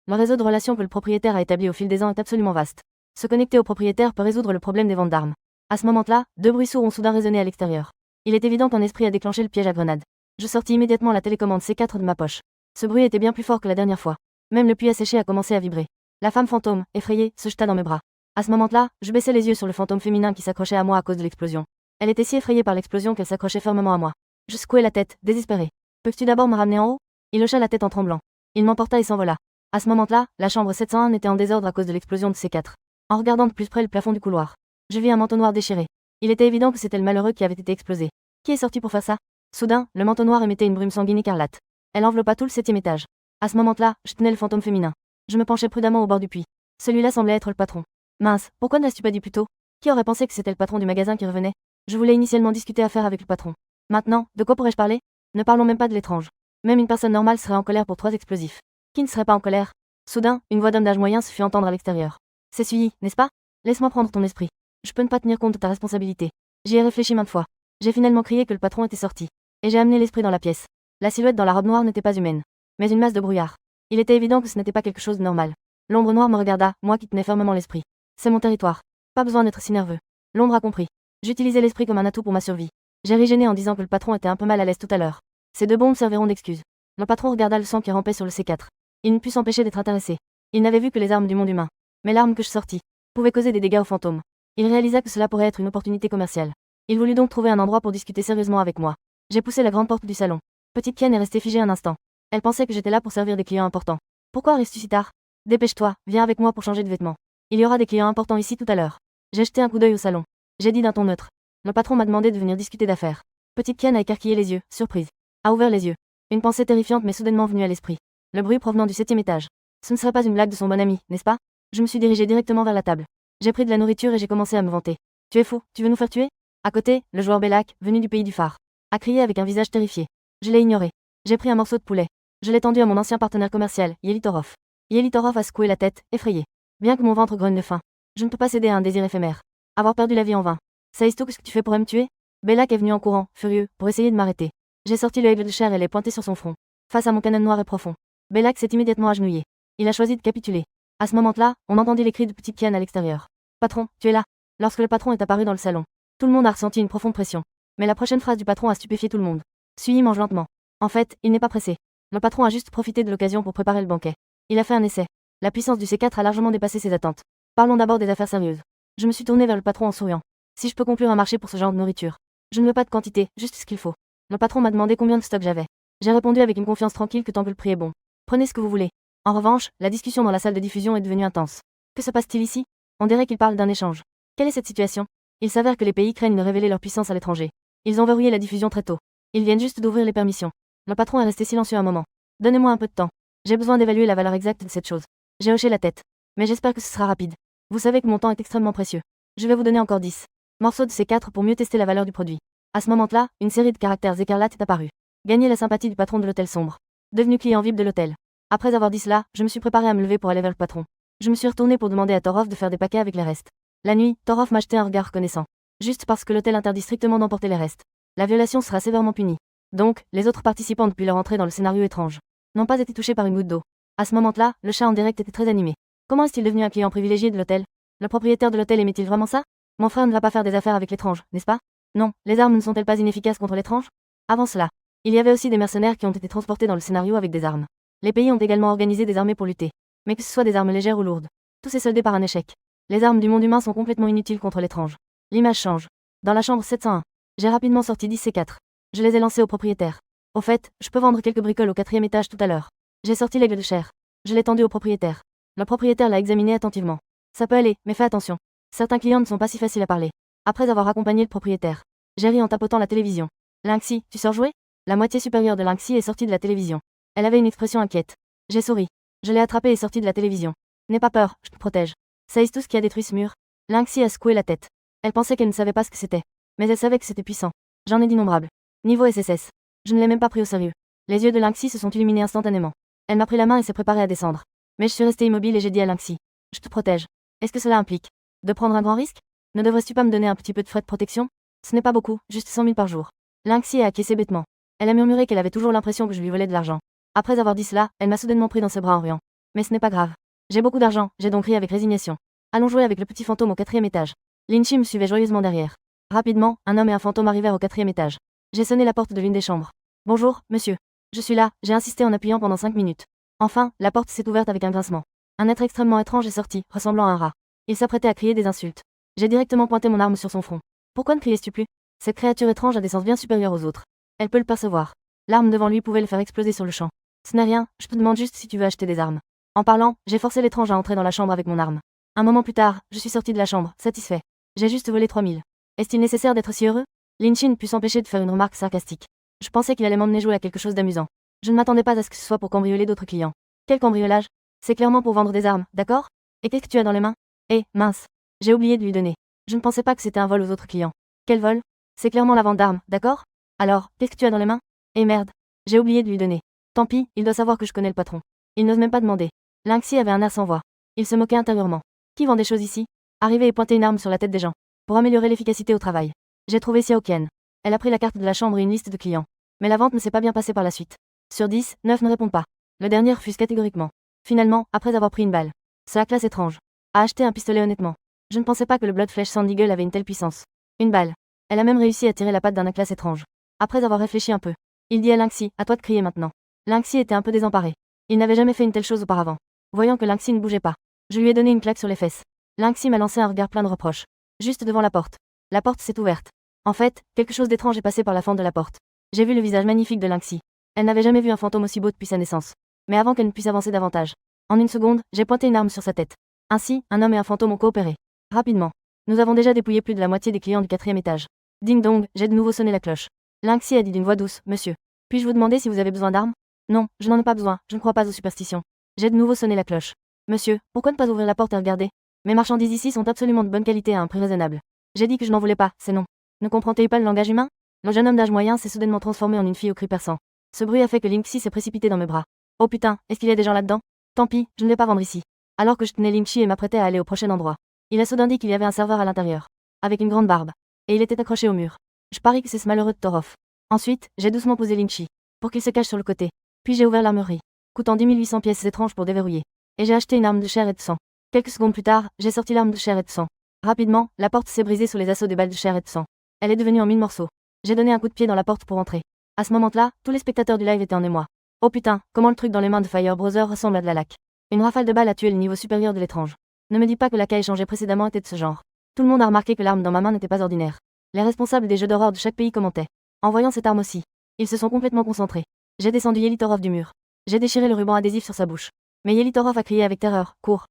le réseau de relations que le propriétaire a établi au fil des ans est absolument vaste. Se connecter au propriétaire peut résoudre le problème des ventes d'armes. À ce moment-là, 2 bruits sourds ont soudain résonné à l'extérieur. Il est évident qu'un esprit a déclenché le piège à grenade. Je sortis immédiatement la télécommande C4 de ma poche. Ce bruit était bien plus fort que la dernière fois. Même le puits asséché a commencé à vibrer. La femme fantôme, effrayée, se jeta dans mes bras. À ce moment-là, je baissai les yeux sur le fantôme féminin qui s'accrochait à moi à cause de l'explosion. Elle était si effrayée par l'explosion qu'elle s'accrochait fermement à moi. Je secouai la tête, désespéré. Peux-tu d'abord me ramener en haut? Il hocha la tête en tremblant. Il m'emporta et s'envola. À ce moment-là, la chambre 701 était en désordre à cause de l'explosion de C4. En regardant de plus près le plafond du couloir, je vis un manteau noir déchiré. Il était évident que c'était le malheureux qui avait été explosé. Qui est sorti pour faire ça? Soudain, le manteau noir émettait une brume sanguine écarlate. Elle enveloppa tout le 7e étage. À ce moment-là, je tenais le fantôme féminin. Je me penchai prudemment au bord du puits. Celui-là semblait être le patron. Mince, pourquoi ne l'as-tu pas dit plus tôt? Qui aurait pensé que c'était le patron du magasin qui revenait? Je voulais initialement discuter affaire avec le patron. Maintenant, de quoi pourrais-je parler? Ne parlons même pas de l'étrange. Même une personne normale serait en colère pour 3 explosifs. Qui ne serait pas en colère? Soudain, une voix d'homme d'âge moyen se fit entendre à l'extérieur. C'est Suyi, n'est-ce pas? Laisse-moi prendre ton esprit. Je peux ne pas tenir compte de ta responsabilité. J'y ai réfléchi maintes fois. J'ai finalement crié que le patron était sorti. Et j'ai amené l'esprit dans la pièce. La silhouette dans la robe noire n'était pas humaine, mais une masse de brouillard. Il était évident que ce n'était pas quelque chose de normal. L'ombre noire me regarda, moi qui tenais fermement l'esprit. C'est mon territoire. Pas besoin d'être si nerveux. L'ombre a compris. J'utilisais l'esprit comme un atout pour ma survie. J'ai ri gêné en disant que le patron était un peu mal à l'aise tout à l'heure. Ces 2 bombes serviront d'excuse. Le patron regarda le sang qui rampait sur le C4. Il ne put s'empêcher d'être intéressé. Il n'avait vu que les armes du monde humain. Mais l'arme que je sortis pouvait causer des dégâts aux fantômes. Il réalisa que cela pourrait être une opportunité commerciale. Il voulut donc trouver un endroit pour discuter sérieusement avec moi. J'ai poussé la grande porte du salon. Petite Ken est restée figée un instant. Elle pensait que j'étais là pour servir des clients importants. Pourquoi arrives-tu si tard? Dépêche-toi, viens avec moi pour changer de vêtements. Il y aura des clients importants ici tout à l'heure. J'ai jeté un coup d'œil au salon. J'ai dit d'un ton neutre. Le patron m'a demandé de venir discuter d'affaires. Petite Ken a écarquillé les yeux, surprise. A ouvert les yeux. Une pensée terrifiante m'est soudainement venue à l'esprit. Le bruit provenant du 7e étage. Ce ne serait pas une blague de son bon ami, n'est-ce pas? Je me suis dirigée directement vers la table. J'ai pris de la nourriture et j'ai commencé à me vanter. Tu es fou, tu veux nous faire tuer? À côté, le joueur Belak, venu du pays du phare, a crié avec un visage terrifié. Je l'ai ignoré. J'ai pris un morceau de poulet. Je l'ai tendu à mon ancien partenaire commercial, Yelitorov. Yelitorov a secoué la tête, effrayé. Bien que mon ventre grogne de faim, je ne peux pas céder à un désir éphémère. Avoir perdu la vie en vain. Sais-tu ce que tu fais pour me tuer? Belak est venu en courant, furieux, pour essayer de m'arrêter. J'ai sorti le aigle de chair et l'ai pointé sur son front. Face à mon canon noir et profond. Belak s'est immédiatement agenouillé. Il a choisi de capituler. À ce moment-là, on entendit les cris de Petite Kian à l'extérieur. Patron, tu es là. Lorsque le patron est apparu dans le salon, tout le monde a ressenti une profonde pression. Mais la prochaine phrase du patron a stupéfié tout le monde. Sui mange lentement. En fait, il n'est pas pressé. Le patron a juste profité de l'occasion pour préparer le banquet. Il a fait un essai. La puissance du C4 a largement dépassé ses attentes. Parlons d'abord des affaires sérieuses. Je me suis tourné vers le patron en souriant. Si je peux conclure un marché pour ce genre de nourriture. Je ne veux pas de quantité, juste ce qu'il faut. Le patron m'a demandé combien de stock j'avais. J'ai répondu avec une confiance tranquille que tant que le prix est bon. Prenez ce que vous voulez. En revanche, la discussion dans la salle de diffusion est devenue intense. Que se passe-t-il ici? On dirait qu'il parle d'un échange. Quelle est cette situation? Il s'avère que les pays craignent de révéler leur puissance à l'étranger. Ils ont verrouillé la diffusion très tôt. Ils viennent juste d'ouvrir les permissions. Le patron est resté silencieux un moment. Donnez-moi un peu de temps. J'ai besoin d'évaluer la valeur exacte de cette chose. J'ai hoché la tête. Mais j'espère que ce sera rapide. Vous savez que mon temps est extrêmement précieux. Je vais vous donner encore 10 morceaux de C4 pour mieux tester la valeur du produit. À ce moment-là, une série de caractères écarlates est apparue. Gagner la sympathie du patron de l'hôtel sombre. Devenu client VIP de l'hôtel. Après avoir dit cela, je me suis préparé à me lever pour aller vers le patron. Je me suis retourné pour demander à Torov de faire des paquets avec les restes. La nuit, Torov m'a jeté un regard reconnaissant. Juste parce que l'hôtel interdit strictement d'emporter les restes. La violation sera sévèrement punie. Donc, les autres participants depuis leur entrée dans le scénario étrange n'ont pas été touchés par une goutte d'eau. À ce moment-là, le chat en direct était très animé. Comment est-il devenu un client privilégié de l'hôtel? Le propriétaire de l'hôtel aimait-il vraiment ça? Mon frère ne va pas faire des affaires avec l'étrange, n'est-ce pas? Non, les armes ne sont-elles pas inefficaces contre l'étrange? Avant cela, il y avait aussi des mercenaires qui ont été transportés dans le scénario avec des armes. Les pays ont également organisé des armées pour lutter. Mais que ce soit des armes légères ou lourdes, tout s'est soldé par un échec. Les armes du monde humain sont complètement inutiles contre l'étrange. L'image change. Dans la chambre 701, j'ai rapidement sorti 10 C4. Je les ai lancés au propriétaire. Au fait, je peux vendre quelques bricoles au 4e étage tout à l'heure. J'ai sorti l'aigle de chair. Je l'ai tendu au propriétaire. Le propriétaire l'a examiné attentivement. Ça peut aller, mais fais attention. Certains clients ne sont pas si faciles à parler. Après avoir accompagné le propriétaire, j'ai ri en tapotant la télévision. Lynxie, tu sors jouer? La moitié supérieure de Lynxie est sortie de la télévision. Elle avait une expression inquiète. J'ai souri. Je l'ai attrapée et sortie de la télévision. N'aie pas peur, je te protège. Sais-tu tout ce qui a détruit ce mur? Lynxie a secoué la tête. Elle pensait qu'elle ne savait pas ce que c'était. Mais elle savait que c'était puissant. J'en ai d'innombrables. Niveau SSS. Je ne l'ai même pas pris au sérieux. Les yeux de Lynxie se sont illuminés instantanément. Elle m'a pris la main et s'est préparée à descendre. Mais je suis restée immobile et j'ai dit à Lynxie. Je te protège. Est-ce que cela implique de prendre un grand risque? Ne devrais-tu pas me donner un petit peu de frais de protection? Ce n'est pas beaucoup, juste 100 000 par jour. Lynxie a acquiescé bêtement. Elle a murmuré qu'elle avait toujours l'impression que je lui volais de l'argent. Après avoir dit cela, elle m'a soudainement pris dans ses bras en riant. Mais ce n'est pas grave. J'ai beaucoup d'argent, j'ai donc ri avec résignation. Allons jouer avec le petit fantôme au 4e étage. Lynxie me suivait joyeusement derrière. Rapidement, un homme et un fantôme arrivèrent au 4e étage. J'ai sonné la porte de l'une des chambres. Bonjour, monsieur. Je suis là, j'ai insisté en appuyant pendant 5 minutes. Enfin, la porte s'est ouverte avec un grincement. Un être extrêmement étrange est sorti, ressemblant à un rat. Il s'apprêtait à crier des insultes. J'ai directement pointé mon arme sur son front. Pourquoi ne criais-tu plus? Cette créature étrange a des sens bien supérieurs aux autres. Elle peut le percevoir. L'arme devant lui pouvait le faire exploser sur le champ. Ce n'est rien, je te demande juste si tu veux acheter des armes. En parlant, j'ai forcé l'étrange à entrer dans la chambre avec mon arme. Un moment plus tard, je suis sorti de la chambre, satisfait. J'ai juste volé 3000. Est-il nécessaire d'être si heureux? Lynxie ne put s'empêcher de faire une remarque sarcastique. Je pensais qu'il allait m'emmener jouer à quelque chose d'amusant. Je ne m'attendais pas à ce que ce soit pour cambrioler d'autres clients. Quel cambriolage? C'est clairement pour vendre des armes, d'accord? Et qu'est-ce que tu as dans les mains? Eh, mince. J'ai oublié de lui donner. Je ne pensais pas que c'était un vol aux autres clients. Quel vol? C'est clairement la vente d'armes, d'accord? Alors, qu'est-ce que tu as dans les mains? Eh merde. J'ai oublié de lui donner. Tant pis, il doit savoir que je connais le patron. Il n'ose même pas demander. Lynxie avait un air sans voix. Il se moquait intérieurement. Qui vend des choses ici? Arriver et pointer une arme sur la tête des gens. Pour améliorer l'efficacité au travail. J'ai trouvé Xiao Qian. Elle a pris la carte de la chambre et une liste de clients. Mais la vente ne s'est pas bien passée par la suite. Sur 10, 9 ne répondent pas. Le dernier refuse catégoriquement. Finalement, après avoir pris une balle, ce classe étrange a acheté un pistolet honnêtement. Je ne pensais pas que le Bloodflesh Sand Eagle avait une telle puissance. Une balle. Elle a même réussi à tirer la patte d'un classe étrange. Après avoir réfléchi un peu, il dit à Lynxie, à toi de crier maintenant. Lynxie était un peu désemparé. Il n'avait jamais fait une telle chose auparavant. Voyant que Lynxie ne bougeait pas, je lui ai donné une claque sur les fesses. Lingxi m'a lancé un regard plein de reproches. Juste devant la porte. La porte s'est ouverte. En fait, quelque chose d'étrange est passé par la fente de la porte. J'ai vu le visage magnifique de Lingxi. Elle n'avait jamais vu un fantôme aussi beau depuis sa naissance. Mais avant qu'elle ne puisse avancer davantage, en une seconde, j'ai pointé une arme sur sa tête. Ainsi, un homme et un fantôme ont coopéré. Rapidement. Nous avons déjà dépouillé plus de la moitié des clients du 4e étage. Ding dong, j'ai de nouveau sonné la cloche. Lingxi a dit d'une voix douce, monsieur. Puis-je vous demander si vous avez besoin d'armes? Non, je n'en ai pas besoin, je ne crois pas aux superstitions. J'ai de nouveau sonné la cloche. Monsieur, pourquoi ne pas ouvrir la porte et regarder? Mes marchandises ici sont absolument de bonne qualité à un prix raisonnable. J'ai dit que je n'en voulais pas, c'est non. Ne comprenez pas le langage humain? Le jeune homme d'âge moyen s'est soudainement transformé en une fille au cri perçant. Ce bruit a fait que Lingxi s'est précipité dans mes bras. Oh putain, est-ce qu'il y a des gens là-dedans? Tant pis, je ne vais pas vendre ici. Alors que je tenais Lingxi et m'apprêtais à aller au prochain endroit, il a soudain dit qu'il y avait un serveur à l'intérieur, avec une grande barbe, et il était accroché au mur. Je parie que c'est ce malheureux de Torov. Ensuite, j'ai doucement posé Lingxi, pour qu'il se cache sur le côté. Puis j'ai ouvert l'armurerie, coûtant 10 800 pièces étranges pour déverrouiller. Et j'ai acheté une arme de chair et de sang. Quelques secondes plus tard, j'ai sorti l'arme de chair et de sang. Rapidement, la porte s'est brisée sous les assauts des balles de chair et de sang. Elle est devenue en 1000 morceaux. J'ai donné un coup de pied dans la porte pour entrer. À ce moment-là, tous les spectateurs du live étaient en émoi. Oh putain, comment le truc dans les mains de Fire Brother ressemble à de la laque. Une rafale de balles a tué le niveau supérieur de l'étrange. Ne me dis pas que la caille échangée précédemment était de ce genre. Tout le monde a remarqué que l'arme dans ma main n'était pas ordinaire. Les responsables des jeux d'horreur de chaque pays commentaient. En voyant cette arme aussi, ils se sont complètement concentrés. J'ai descendu Yelitorov du mur. J'ai déchiré le ruban adhésif sur sa bouche. Mais Yelitorov a crié avec terreur, cours.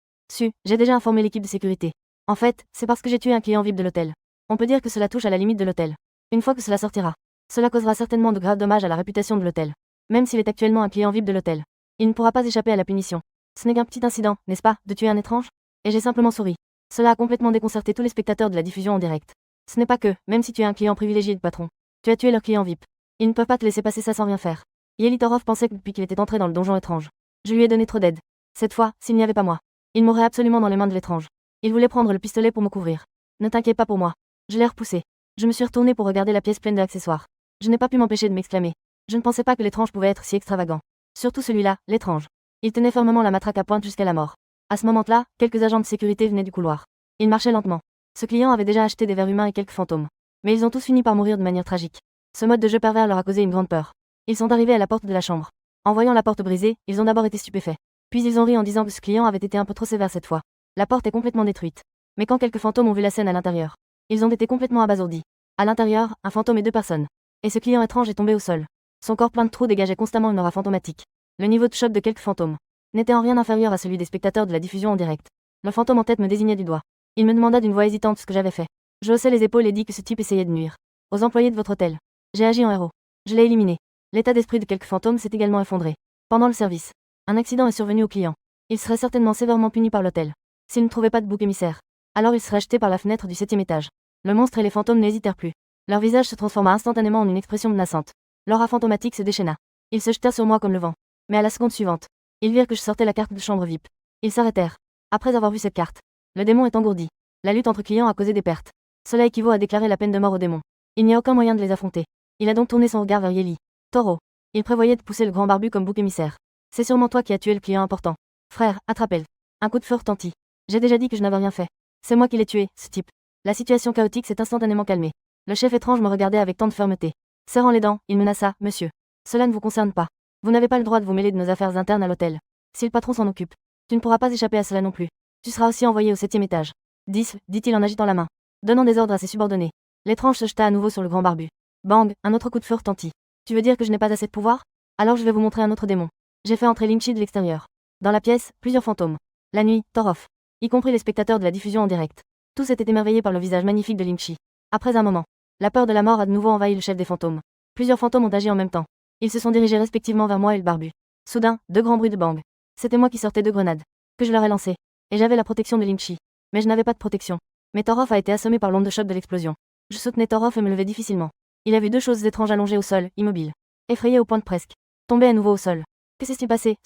J'ai déjà informé l'équipe de sécurité. En fait, c'est parce que j'ai tué un client VIP de l'hôtel. On peut dire que cela touche à la limite de l'hôtel. Une fois que cela sortira, cela causera certainement de graves dommages à la réputation de l'hôtel. Même s'il est actuellement un client VIP de l'hôtel, il ne pourra pas échapper à la punition. Ce n'est qu'un petit incident, n'est-ce pas, de tuer un étrange? Et j'ai simplement souri. Cela a complètement déconcerté tous les spectateurs de la diffusion en direct. Ce n'est pas que, même si tu es un client privilégié du patron, tu as tué leur client VIP. Ils ne peuvent pas te laisser passer ça sans rien faire. Yelitorov pensait que depuis qu'il était entré dans le donjon étrange, je lui ai donné trop d'aide. Cette fois, s'il n'y avait pas moi, il m'aurait absolument dans les mains de l'étrange. Il voulait prendre le pistolet pour me couvrir. Ne t'inquiète pas pour moi. Je l'ai repoussé. Je me suis retourné pour regarder la pièce pleine d'accessoires. Je n'ai pas pu m'empêcher de m'exclamer. Je ne pensais pas que l'étrange pouvait être si extravagant. Surtout celui-là, l'étrange. Il tenait fermement la matraque à pointe jusqu'à la mort. À ce moment-là, quelques agents de sécurité venaient du couloir. Ils marchaient lentement. Ce client avait déjà acheté des vers humains et quelques fantômes. Mais ils ont tous fini par mourir de manière tragique. Ce mode de jeu pervers leur a causé une grande peur. Ils sont arrivés à la porte de la chambre. En voyant la porte brisée, ils ont d'abord été stupéfaits. Puis ils ont ri en disant que ce client avait été un peu trop sévère cette fois. La porte est complètement détruite. Mais quand quelques fantômes ont vu la scène à l'intérieur, ils ont été complètement abasourdis. À l'intérieur, un fantôme et 2 personnes. Et ce client étrange est tombé au sol. Son corps plein de trous dégageait constamment une aura fantomatique. Le niveau de choc de quelques fantômes n'était en rien inférieur à celui des spectateurs de la diffusion en direct. Le fantôme en tête me désignait du doigt. Il me demanda d'une voix hésitante ce que j'avais fait. Je haussai les épaules et dis que ce type essayait de nuire aux employés de votre hôtel. J'ai agi en héros. Je l'ai éliminé. L'état d'esprit de quelques fantômes s'est également effondré. Pendant le service, un accident est survenu au client. Il serait certainement sévèrement puni par l'hôtel. S'il ne trouvait pas de bouc émissaire, alors il serait jeté par la fenêtre du 7e étage. Le monstre et les fantômes n'hésitèrent plus. Leur visage se transforma instantanément en une expression menaçante. L'aura fantomatique se déchaîna. Ils se jetèrent sur moi comme le vent. Mais à la seconde suivante, ils virent que je sortais la carte de chambre VIP. Ils s'arrêtèrent. Après avoir vu cette carte, le démon est engourdi. La lutte entre clients a causé des pertes. Cela équivaut à déclarer la peine de mort au démon. Il n'y a aucun moyen de les affronter. Il a donc tourné son regard vers Yeli. Taureau. Il prévoyait de pousser le grand barbu comme bouc émissaire. C'est sûrement toi qui as tué le client important. Frère, attrape-le. Un coup de feu retentit. J'ai déjà dit que je n'avais rien fait. C'est moi qui l'ai tué, ce type. La situation chaotique s'est instantanément calmée. Le chef étrange me regardait avec tant de fermeté. Serrant les dents, il menaça, monsieur. Cela ne vous concerne pas. Vous n'avez pas le droit de vous mêler de nos affaires internes à l'hôtel. Si le patron s'en occupe, tu ne pourras pas échapper à cela non plus. Tu seras aussi envoyé au 7e étage. 10, dit-il en agitant la main, donnant des ordres à ses subordonnés. L'étrange se jeta à nouveau sur le grand barbu. Bang, un autre coup de feu retentit. Tu veux dire que je n'ai pas assez de pouvoir? Alors je vais vous montrer un autre démon. J'ai fait entrer Lingxi de l'extérieur. Dans la pièce, plusieurs fantômes. La nuit, Torov. Y compris les spectateurs de la diffusion en direct. Tous étaient émerveillés par le visage magnifique de Lingxi. Après un moment, la peur de la mort a de nouveau envahi le chef des fantômes. Plusieurs fantômes ont agi en même temps. Ils se sont dirigés respectivement vers moi et le barbu. Soudain, 2 grands bruits de bang. C'était moi qui sortais 2 grenades, que je leur ai lancées. Et j'avais la protection de Lingxi. Mais je n'avais pas de protection. Mais Torov a été assommé par l'onde de choc de l'explosion. Je soutenais Torov et me levais difficilement. Il a vu 2 choses étranges allongées au sol, immobiles. Effrayé au point de presque tomber à nouveau au sol. Que s'est-il passé,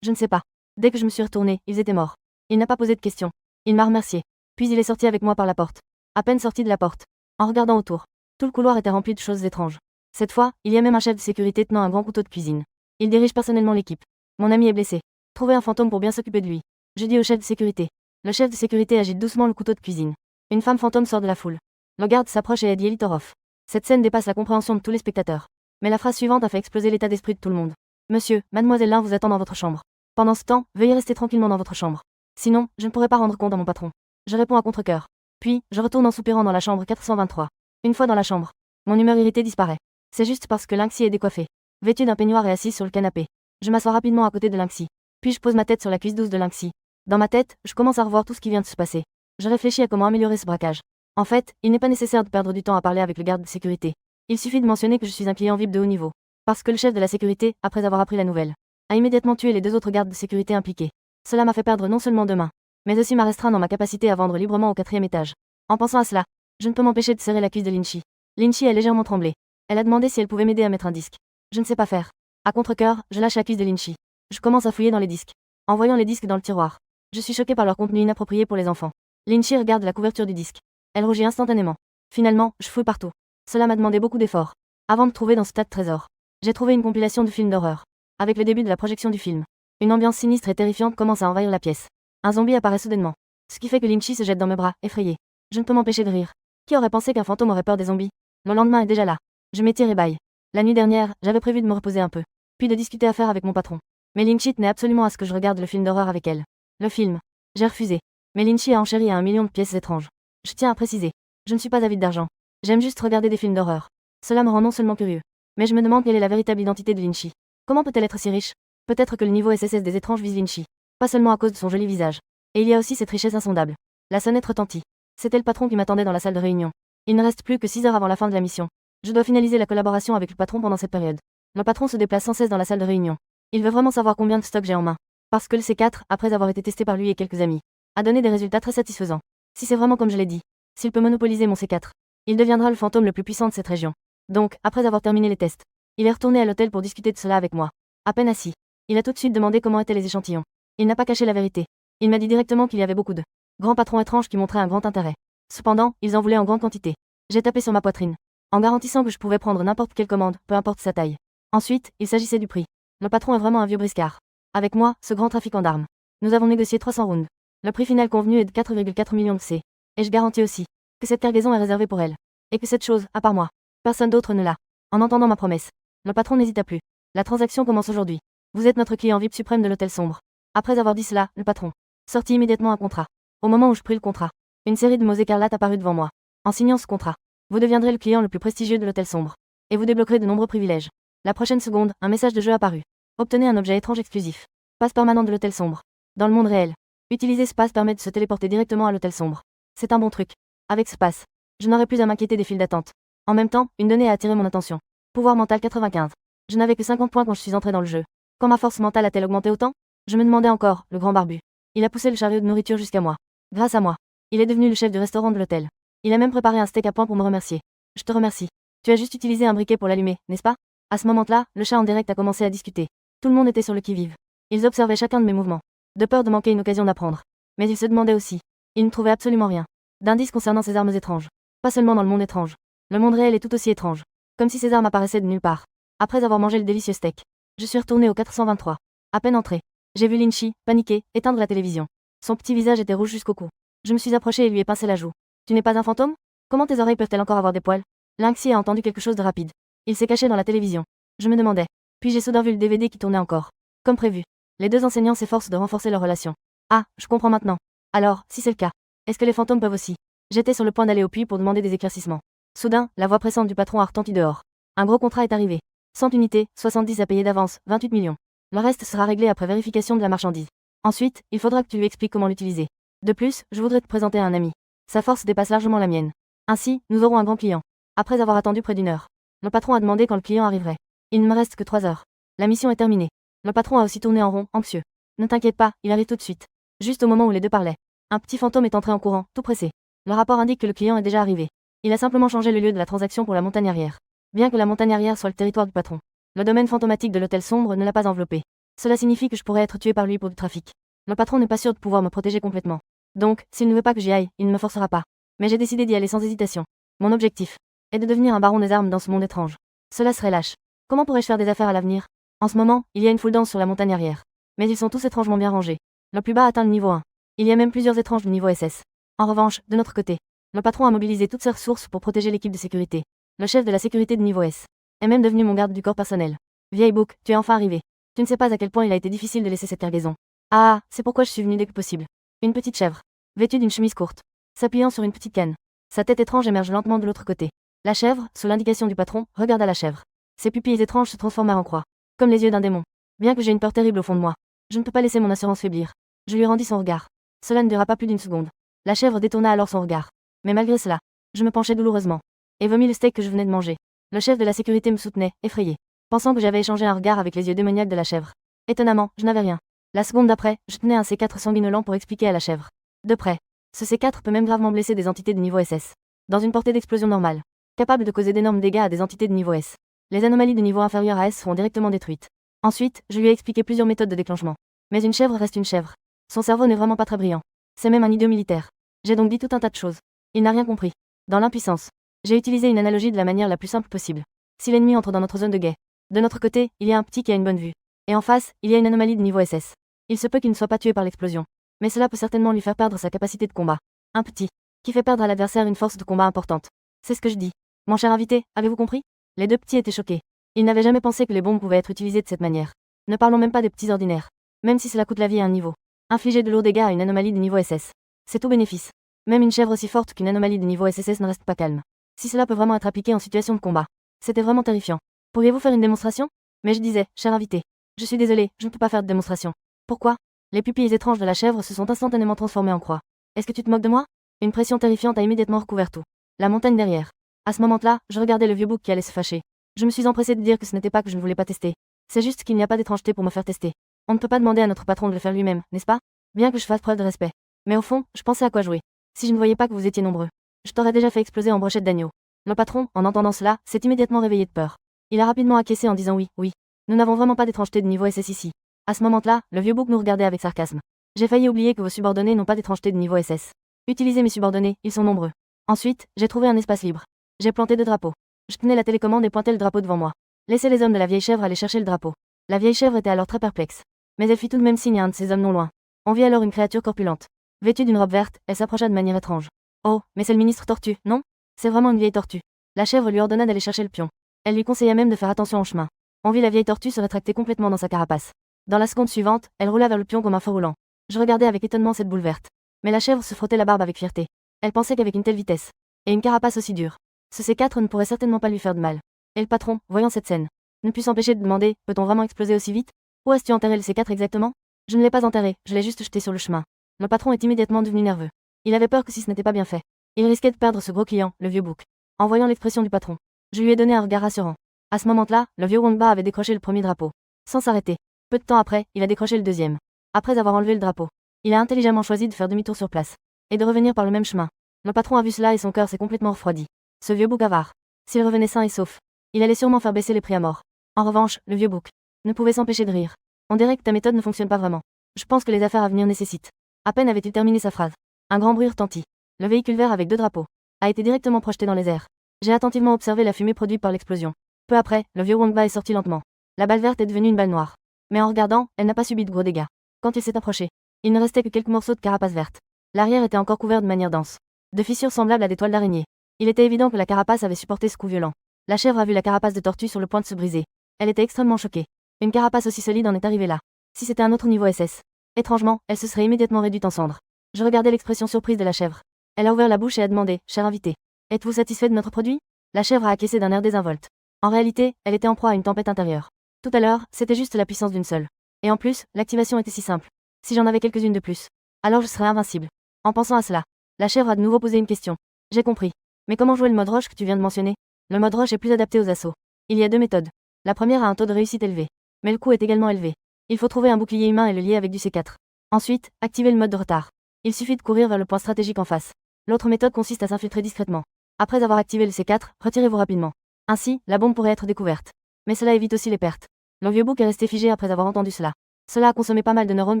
Je ne sais pas. Dès que je me suis retourné, ils étaient morts. Il n'a pas posé de questions. Il m'a remercié. Puis il est sorti avec moi par la porte. À peine sorti de la porte, en regardant autour, tout le couloir était rempli de choses étranges. Cette fois, il y a même un chef de sécurité tenant un grand couteau de cuisine. Il dirige personnellement l'équipe. Mon ami est blessé. Trouvez un fantôme pour bien s'occuper de lui. Je dis au chef de sécurité. Le chef de sécurité agite doucement le couteau de cuisine. Une femme fantôme sort de la foule. Le garde s'approche et aide Yelitorov. Cette scène dépasse la compréhension de tous les spectateurs. Mais la phrase suivante a fait exploser l'état d'esprit de tout le monde. Monsieur, mademoiselle Lin vous attend dans votre chambre. Pendant ce temps, veuillez rester tranquillement dans votre chambre. Sinon, je ne pourrai pas rendre compte à mon patron. Je réponds à contre-cœur. Puis, je retourne en soupirant dans la chambre 423. Une fois dans la chambre, mon humeur irritée disparaît. C'est juste parce que Lynxie est décoiffée, vêtue d'un peignoir et assise sur le canapé. Je m'assois rapidement à côté de Lynxie. Puis je pose ma tête sur la cuisse douce de Lynxie. Dans ma tête, je commence à revoir tout ce qui vient de se passer. Je réfléchis à comment améliorer ce braquage. En fait, il n'est pas nécessaire de perdre du temps à parler avec le garde de sécurité. Il suffit de mentionner que je suis un client VIP de haut niveau. Parce que le chef de la sécurité, après avoir appris la nouvelle, a immédiatement tué les 2 autres gardes de sécurité impliqués. Cela m'a fait perdre non seulement 2 mains, mais aussi m'a restreint dans ma capacité à vendre librement au 4e étage. En pensant à cela, je ne peux m'empêcher de serrer la cuisse de Lynxie. Lynxie a légèrement tremblé. Elle a demandé si elle pouvait m'aider à mettre un disque. Je ne sais pas faire. À contre-cœur, je lâche la cuisse de Lynxie. Je commence à fouiller dans les disques. En voyant les disques dans le tiroir, je suis choquée par leur contenu inapproprié pour les enfants. Lynxie regarde la couverture du disque. Elle rougit instantanément. Finalement, je fouille partout. Cela m'a demandé beaucoup d'efforts. Avant de trouver dans ce tas de trésors, j'ai trouvé une compilation de films d'horreur. Avec le début de la projection du film, une ambiance sinistre et terrifiante commence à envahir la pièce. Un zombie apparaît soudainement. Ce qui fait que Lynxie se jette dans mes bras, effrayée. Je ne peux m'empêcher de rire. Qui aurait pensé qu'un fantôme aurait peur des zombies? Le lendemain est déjà là. Je m'étire et bâille. La nuit dernière, j'avais prévu de me reposer un peu, puis de discuter affaires avec mon patron. Mais Lynxie tenait absolument à ce que je regarde le film d'horreur avec elle. Le film. J'ai refusé. Mais Lynxie a enchéri à 1 million de pièces étranges. Je tiens à préciser. Je ne suis pas avide d'argent. J'aime juste regarder des films d'horreur. Cela me rend non seulement curieux, mais je me demande quelle est la véritable identité de Lynxie. Comment peut-elle être si riche? Peut-être que le niveau SSS des étranges vise Lynxie. Pas seulement à cause de son joli visage. Et il y a aussi cette richesse insondable. La sonnette retentit. C'était le patron qui m'attendait dans la salle de réunion. Il ne reste plus que 6 heures avant la fin de la mission. Je dois finaliser la collaboration avec le patron pendant cette période. Le patron se déplace sans cesse dans la salle de réunion. Il veut vraiment savoir combien de stocks j'ai en main. Parce que le C4, après avoir été testé par lui et quelques amis, a donné des résultats très satisfaisants. Si c'est vraiment comme je l'ai dit, s'il peut monopoliser mon C4, il deviendra le fantôme le plus puissant de cette région. Donc, après avoir terminé les tests, il est retourné à l'hôtel pour discuter de cela avec moi. À peine assis, il a tout de suite demandé comment étaient les échantillons. Il n'a pas caché la vérité. Il m'a dit directement qu'il y avait beaucoup de grands patrons étranges qui montraient un grand intérêt. Cependant, ils en voulaient en grande quantité. J'ai tapé sur ma poitrine, en garantissant que je pouvais prendre n'importe quelle commande, peu importe sa taille. Ensuite, il s'agissait du prix. Le patron est vraiment un vieux briscard. Avec moi, ce grand trafiquant d'armes. Nous avons négocié 300 rounds. Le prix final convenu est de 4,4 millions de C. Et je garantis aussi que cette cargaison est réservée pour elle. Et que cette chose, à part moi, personne d'autre ne l'a. En entendant ma promesse, le patron n'hésita plus. La transaction commence aujourd'hui. Vous êtes notre client VIP suprême de l'hôtel sombre. Après avoir dit cela, le patron sortit immédiatement un contrat. Au moment où je pris le contrat, une série de mots écarlates apparut devant moi. En signant ce contrat, vous deviendrez le client le plus prestigieux de l'hôtel sombre. Et vous débloquerez de nombreux privilèges. La prochaine seconde, un message de jeu apparut. Obtenez un objet étrange exclusif. Passe permanent de l'hôtel sombre. Dans le monde réel. Utiliser ce passe permet de se téléporter directement à l'hôtel sombre. C'est un bon truc. Avec ce passe, je n'aurai plus à m'inquiéter des files d'attente. En même temps, une donnée a attiré mon attention. Pouvoir mental 95. Je n'avais que 50 points quand je suis entré dans le jeu. Quand ma force mentale a-t-elle augmenté autant? Je me demandais encore, le grand barbu. Il a poussé le chariot de nourriture jusqu'à moi. Grâce à moi, il est devenu le chef du restaurant de l'hôtel. Il a même préparé un steak à point pour me remercier. Je te remercie. Tu as juste utilisé un briquet pour l'allumer, n'est-ce pas? À ce moment-là, le chat en direct a commencé à discuter. Tout le monde était sur le qui-vive. Ils observaient chacun de mes mouvements, de peur de manquer une occasion d'apprendre. Mais ils se demandaient aussi. Ils ne trouvaient absolument rien d'indice concernant ces armes étranges. Pas seulement dans le monde étrange. Le monde réel est tout aussi étrange. Comme si ces armes apparaissaient de nulle part. Après avoir mangé le délicieux steak, je suis retourné au 423. À peine entré, j'ai vu Lynxie, paniqué, éteindre la télévision. Son petit visage était rouge jusqu'au cou. Je me suis approché et lui ai pincé la joue. Tu n'es pas un fantôme? Comment tes oreilles peuvent-elles encore avoir des poils? Lynxie a entendu quelque chose de rapide. Il s'est caché dans la télévision. Je me demandais. Puis j'ai soudain vu le DVD qui tournait encore. Comme prévu. Les 2 enseignants s'efforcent de renforcer leur relation. Ah, je comprends maintenant. Alors, si c'est le cas, est-ce que les fantômes peuvent aussi? J'étais sur le point d'aller au puits pour demander des éclaircissements. Soudain, la voix pressante du patron a retenti dehors. Un gros contrat est arrivé. 100 unités, 70 à payer d'avance, 28 millions. Le reste sera réglé après vérification de la marchandise. Ensuite, il faudra que tu lui expliques comment l'utiliser. De plus, je voudrais te présenter à un ami. Sa force dépasse largement la mienne. Ainsi, nous aurons un grand client. Après avoir attendu près d'1 heure, le patron a demandé quand le client arriverait. Il ne me reste que 3 heures. La mission est terminée. Le patron a aussi tourné en rond, anxieux. Ne t'inquiète pas, il arrive tout de suite. Juste au moment où les deux parlaient, un petit fantôme est entré en courant, tout pressé. Le rapport indique que le client est déjà arrivé. Il a simplement changé le lieu de la transaction pour la montagne arrière. Bien que la montagne arrière soit le territoire du patron, le domaine fantomatique de l'hôtel sombre ne l'a pas enveloppé. Cela signifie que je pourrais être tué par lui pour du trafic. Le patron n'est pas sûr de pouvoir me protéger complètement. Donc, s'il ne veut pas que j'y aille, il ne me forcera pas. Mais j'ai décidé d'y aller sans hésitation. Mon objectif est de devenir un baron des armes dans ce monde étrange. Cela serait lâche. Comment pourrais-je faire des affaires à l'avenir? En ce moment, il y a une foule dense sur la montagne arrière. Mais ils sont tous étrangement bien rangés. Le plus bas atteint le niveau 1. Il y a même plusieurs étranges du niveau SS. En revanche, de notre côté, le patron a mobilisé toutes ses ressources pour protéger l'équipe de sécurité. Le chef de la sécurité de niveau S est même devenu mon garde du corps personnel. Vieille bouc, tu es enfin arrivé. Tu ne sais pas à quel point il a été difficile de laisser cette cargaison. Ah, c'est pourquoi je suis venu dès que possible. Une petite chèvre. vêtue d'une chemise courte, s'appuyant sur une petite canne. Sa tête étrange émerge lentement de l'autre côté. La chèvre, sous l'indication du patron, regarda la chèvre. Ses pupilles étranges se transformèrent en croix, comme les yeux d'un démon. Bien que j'ai une peur terrible au fond de moi, je ne peux pas laisser mon assurance faiblir. Je lui rendis son regard. Cela ne dura pas plus d'une seconde. La chèvre détourna alors son regard. Mais malgré cela, je me penchai douloureusement et vomis le steak que je venais de manger. Le chef de la sécurité me soutenait, effrayé, pensant que j'avais échangé un regard avec les yeux démoniaques de la chèvre. Étonnamment, je n'avais rien. La seconde d'après, je tenais un C4 sanguinolent pour expliquer à la chèvre. De près, ce C4 peut même gravement blesser des entités de niveau SS. Dans une portée d'explosion normale, capable de causer d'énormes dégâts à des entités de niveau S. Les anomalies de niveau inférieur à S seront directement détruites. Ensuite, je lui ai expliqué plusieurs méthodes de déclenchement. Mais une chèvre reste une chèvre. Son cerveau n'est vraiment pas très brillant. C'est même un idiot militaire. J'ai donc dit tout un tas de choses. Il n'a rien compris. Dans l'impuissance, j'ai utilisé une analogie de la manière la plus simple possible. Si l'ennemi entre dans notre zone de guet, de notre côté, il y a un petit qui a une bonne vue. Et en face, il y a une anomalie de niveau SS. Il se peut qu'il ne soit pas tué par l'explosion. Mais cela peut certainement lui faire perdre sa capacité de combat. Un petit, qui fait perdre à l'adversaire une force de combat importante. C'est ce que je dis. Mon cher invité, avez-vous compris? Les deux petits étaient choqués. Ils n'avaient jamais pensé que les bombes pouvaient être utilisées de cette manière. Ne parlons même pas des petits ordinaires. Même si cela coûte la vie à un niveau. Infliger de lourds dégâts à une anomalie de niveau SS. C'est tout bénéfice. Même une chèvre aussi forte qu'une anomalie de niveau SSS ne reste pas calme. Si cela peut vraiment être appliqué en situation de combat. C'était vraiment terrifiant. Pourriez-vous faire une démonstration? Mais je disais, cher invité. Je suis désolé, je ne peux pas faire de démonstration. Pourquoi? Les pupilles étranges de la chèvre se sont instantanément transformées en croix. Est-ce que tu te moques de moi? Une pression terrifiante a immédiatement recouvert tout. La montagne derrière. À ce moment-là, je regardais le vieux bouc qui allait se fâcher. Je me suis empressé de dire que ce n'était pas que je ne voulais pas tester. C'est juste qu'il n'y a pas d'étrangeté pour me faire tester. On ne peut pas demander à notre patron de le faire lui-même, n'est-ce pas? Bien que je fasse preuve de respect. Mais au fond, je pensais à quoi jouer. Si je ne voyais pas que vous étiez nombreux, je t'aurais déjà fait exploser en brochette d'agneau. Le patron, en entendant cela, s'est immédiatement réveillé de peur. Il a rapidement acquiescé en disant oui, oui. Nous n'avons vraiment pas d'étrangeté de niveau SS ici. À ce moment-là, le vieux bouc nous regardait avec sarcasme. J'ai failli oublier que vos subordonnés n'ont pas d'étrangeté de niveau SS. Utilisez mes subordonnés, ils sont nombreux. Ensuite, j'ai trouvé un espace libre. J'ai planté 2 drapeaux. Je tenais la télécommande et pointais le drapeau devant moi. Laissez les hommes de la vieille chèvre aller chercher le drapeau. La vieille chèvre était alors très perplexe. Mais elle fit tout de même signe à un de ces hommes non loin. On vit alors une créature corpulente. Vêtue d'une robe verte, elle s'approcha de manière étrange. Oh, mais c'est le ministre tortue, non? C'est vraiment une vieille tortue. La chèvre lui ordonna d'aller chercher le pion. Elle lui conseilla même de faire attention en chemin. On vit la vieille tortue se rétracter complètement dans sa carapace. Dans la seconde suivante, elle roula vers le pion comme un feu roulant. Je regardais avec étonnement cette boule verte. Mais la chèvre se frottait la barbe avec fierté. Elle pensait qu'avec une telle vitesse, et une carapace aussi dure, ce C4 ne pourrait certainement pas lui faire de mal. Et le patron, voyant cette scène, ne put s'empêcher de demander, peut-on vraiment exploser aussi vite? Où as-tu enterré le C4 exactement? Je ne l'ai pas enterré, je l'ai juste jeté sur le chemin. Le patron est immédiatement devenu nerveux. Il avait peur que si ce n'était pas bien fait, il risquait de perdre ce gros client, le vieux bouc. En voyant l'expression du patron, je lui ai donné un regard rassurant. À ce moment-là, le vieux Wangba avait décroché le premier drapeau. Sans s'arrêter. Peu de temps après, il a décroché le deuxième. Après avoir enlevé le drapeau, il a intelligemment choisi de faire demi-tour sur place. Et de revenir par le même chemin. Le patron a vu cela et son cœur s'est complètement refroidi. Ce vieux bouc avare. S'il revenait sain et sauf, il allait sûrement faire baisser les prix à mort. En revanche, le vieux bouc ne pouvait s'empêcher de rire. On dirait que ta méthode ne fonctionne pas vraiment. Je pense que les affaires à venir nécessitent. À peine avait-il terminé sa phrase. Un grand bruit retentit. Le véhicule vert avec 2 drapeaux a été directement projeté dans les airs. J'ai attentivement observé la fumée produite par l'explosion. Peu après, le vieux Wangba est sorti lentement. La balle verte est devenue une balle noire. Mais en regardant, elle n'a pas subi de gros dégâts. Quand il s'est approché, il ne restait que quelques morceaux de carapace verte. L'arrière était encore couvert de manière dense. De fissures semblables à des toiles d'araignée. Il était évident que la carapace avait supporté ce coup violent. La chèvre a vu la carapace de tortue sur le point de se briser. Elle était extrêmement choquée. Une carapace aussi solide en est arrivée là. Si c'était un autre niveau SS. Étrangement, elle se serait immédiatement réduite en cendres. Je regardais l'expression surprise de la chèvre. Elle a ouvert la bouche et a demandé, cher invité. Êtes-vous satisfait de notre produit? La chèvre a acquiescé d'un air désinvolte. En réalité, elle était en proie à une tempête intérieure. Tout à l'heure, c'était juste la puissance d'une seule. Et en plus, l'activation était si simple. Si j'en avais quelques-unes de plus, alors je serais invincible. En pensant à cela, la chèvre a de nouveau posé une question. J'ai compris. Mais comment jouer le mode roche que tu viens de mentionner? Le mode roche est plus adapté aux assauts. Il y a 2 méthodes. La première a un taux de réussite élevé. Mais le coût est également élevé. Il faut trouver un bouclier humain et le lier avec du C4. Ensuite, activer le mode de retard. Il suffit de courir vers le point stratégique en face. L'autre méthode consiste à s'infiltrer discrètement. Après avoir activé le C4, retirez-vous rapidement. Ainsi, la bombe pourrait être découverte. Mais cela évite aussi les pertes. Le vieux bouc est resté figé après avoir entendu cela. Cela a consommé pas mal de neurones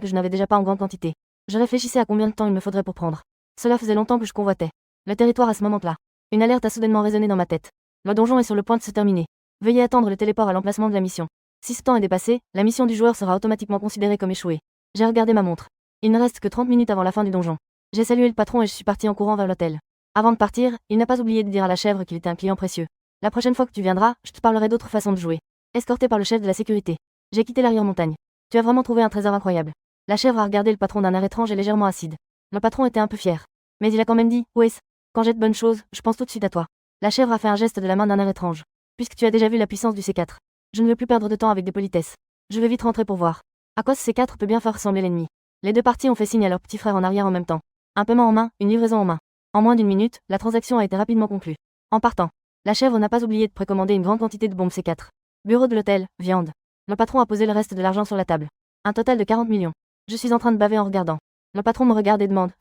que je n'avais déjà pas en grande quantité. Je réfléchissais à combien de temps il me faudrait pour prendre. Cela faisait longtemps que je convoitais le territoire à ce moment-là. Une alerte a soudainement résonné dans ma tête. Le donjon est sur le point de se terminer. Veuillez attendre le téléport à l'emplacement de la mission. Si ce temps est dépassé, la mission du joueur sera automatiquement considérée comme échouée. J'ai regardé ma montre. Il ne reste que 30 minutes avant la fin du donjon. J'ai salué le patron et je suis parti en courant vers l'hôtel. Avant de partir, il n'a pas oublié de dire à la chèvre qu'il était un client précieux. La prochaine fois que tu viendras, je te parlerai d'autres façons de jouer. Escorté par le chef de la sécurité. J'ai quitté l'arrière-montagne. Tu as vraiment trouvé un trésor incroyable. La chèvre a regardé le patron d'un air étrange et légèrement acide. Le patron était un peu fier. Mais il a quand même dit, ouais, quand j'ai de bonnes choses, je pense tout de suite à toi. La chèvre a fait un geste de la main d'un air étrange. Puisque tu as déjà vu la puissance du C4. Je ne veux plus perdre de temps avec des politesses. Je vais vite rentrer pour voir. À quoi ce C4 peut bien faire ressembler l'ennemi. Les deux parties ont fait signe à leur petit frère en arrière en même temps. Un paiement en main, une livraison en main. En moins d'une minute, la transaction a été rapidement conclue. En partant, la chèvre n'a pas oublié de précommander une grande quantité de bombes C4. Bureau de l'hôtel, viande. Le patron a posé le reste de l'argent sur la table. Un total de 40 millions. Je suis en train de baver en regardant. Le patron me regarde et demande,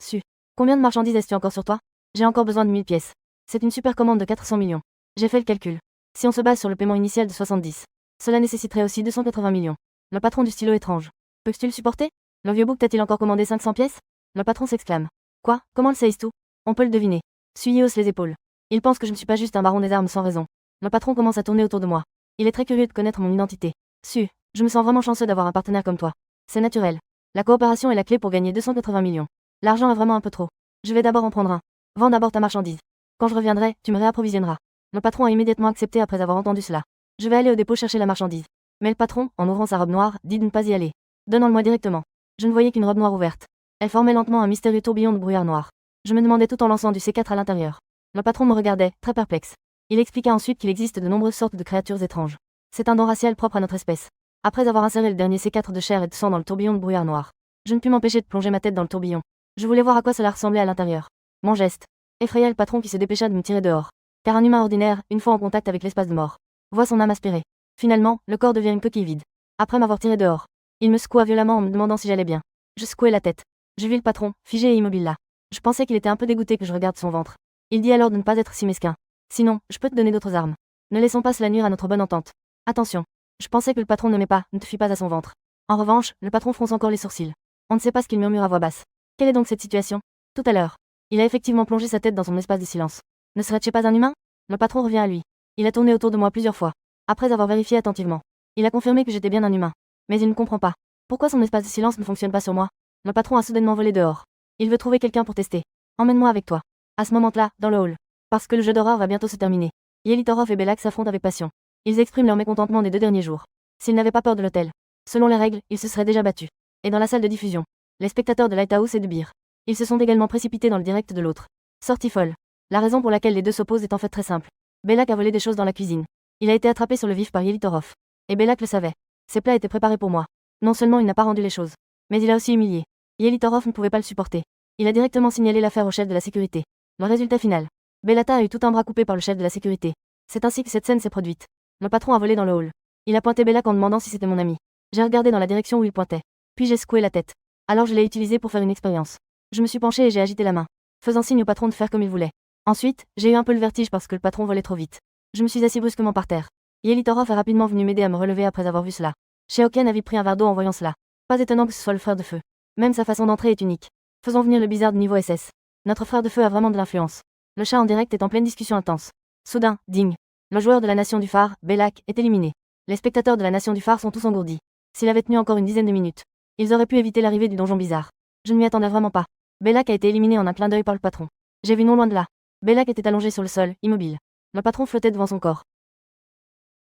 combien de marchandises as-tu encore sur toi? J'ai encore besoin de 1000 pièces. C'est une super commande de 400 millions. J'ai fait le calcul. Si on se base sur le paiement initial de 70, cela nécessiterait aussi 280 millions. Le patron du stylo étrange. Peux-tu le supporter? Le vieux bouc t'a-t-il encore commandé 500 pièces? Le patron s'exclame. Quoi? Comment le sais-tu? On peut le deviner. Suyi hausse les épaules. Il pense que je ne suis pas juste un baron des armes sans raison. Le patron commence à tourner autour de moi. Il est très curieux de connaître mon identité. Je me sens vraiment chanceux d'avoir un partenaire comme toi. C'est naturel. La coopération est la clé pour gagner 280 millions. L'argent est vraiment un peu trop. Je vais d'abord en prendre un. Vends d'abord ta marchandise. Quand je reviendrai, tu me réapprovisionneras. Le patron a immédiatement accepté après avoir entendu cela. Je vais aller au dépôt chercher la marchandise. Mais le patron, en ouvrant sa robe noire, dit de ne pas y aller. Donnant-le-moi directement. Je ne voyais qu'une robe noire ouverte. Elle formait lentement un mystérieux tourbillon de brouillard noir. Je me demandais tout en lançant du C4 à l'intérieur. Le patron me regardait, très perplexe. Il expliqua ensuite qu'il existe de nombreuses sortes de créatures étranges. C'est un don racial propre à notre espèce. Après avoir inséré le dernier C4 de chair et de sang dans le tourbillon de brouillard noir, je ne pus m'empêcher de plonger ma tête dans le tourbillon. Je voulais voir à quoi cela ressemblait à l'intérieur. Mon geste effraya le patron qui se dépêcha de me tirer dehors. Car un humain ordinaire, une fois en contact avec l'espace de mort, voit son âme aspirer. Finalement, le corps devient une coquille vide. Après m'avoir tiré dehors, il me secoua violemment en me demandant si j'allais bien. Je secouai la tête. Je vis le patron, figé et immobile là. Je pensais qu'il était un peu dégoûté que je regarde son ventre. Il dit alors de ne pas être si mesquin. Sinon, je peux te donner d'autres armes. Ne laissons pas cela nuire à notre bonne entente. Attention. Je pensais que le patron n'aimait pas, ne te fie pas à son ventre. En revanche, le patron fronce encore les sourcils. On ne sait pas ce qu'il murmure à voix basse. Quelle est donc cette situation? Tout à l'heure. Il a effectivement plongé sa tête dans son espace de silence. Ne serais-tu pas un humain? Le patron revient à lui. Il a tourné autour de moi plusieurs fois. Après avoir vérifié attentivement, il a confirmé que j'étais bien un humain. Mais il ne comprend pas. Pourquoi son espace de silence ne fonctionne pas sur moi? Le patron a soudainement volé dehors. Il veut trouver quelqu'un pour tester. Emmène-moi avec toi. À ce moment-là, dans le hall. Parce que le jeu d'horreur va bientôt se terminer. Yelitorov et Belak s'affrontent avec passion. Ils expriment leur mécontentement des 2 derniers jours. S'ils n'avaient pas peur de l'hôtel, selon les règles, ils se seraient déjà battus. Et dans la salle de diffusion, les spectateurs de Lighthouse et de Beer. Ils se sont également précipités dans le direct de l'autre. Sortie folle. La raison pour laquelle les deux s'opposent est en fait très simple. Belak a volé des choses dans la cuisine. Il a été attrapé sur le vif par Yelitorov. Et Belak le savait. Ses plats étaient préparés pour moi. Non seulement il n'a pas rendu les choses, mais il a aussi humilié. Yelitorov ne pouvait pas le supporter. Il a directement signalé l'affaire au chef de la sécurité. Le résultat final. Belata a eu tout un bras coupé par le chef de la sécurité. C'est ainsi que cette scène s'est produite. Le patron a volé dans le hall. Il a pointé Belak en demandant si c'était mon ami. J'ai regardé dans la direction où il pointait. Puis j'ai secoué la tête. Alors je l'ai utilisé pour faire une expérience. Je me suis penché et j'ai agité la main, faisant signe au patron de faire comme il voulait. Ensuite, j'ai eu un peu le vertige parce que le patron volait trop vite. Je me suis assis brusquement par terre. Yelitorov est rapidement venu m'aider à me relever après avoir vu cela. Sheoken a vite pris un verre d'eau en voyant cela. Pas étonnant que ce soit le frère de feu. Même sa façon d'entrer est unique. Faisons venir le bizarre de niveau SS. Notre frère de feu a vraiment de l'influence. Le chat en direct est en pleine discussion intense. Soudain, ding. Le joueur de la nation du phare, Belak, est éliminé. Les spectateurs de la nation du phare sont tous engourdis. S'il avait tenu encore une dizaine de minutes, ils auraient pu éviter l'arrivée du donjon bizarre. Je ne m'y attendais vraiment pas. Belak a été éliminé en un clin d'œil par le patron. J'ai vu non loin de là. Belak était allongé sur le sol, immobile. Le patron flottait devant son corps.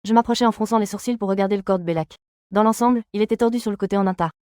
Je m'approchais en fronçant les sourcils pour regarder le corps de Belak. Dans l'ensemble, il était tordu sur le côté en un tas.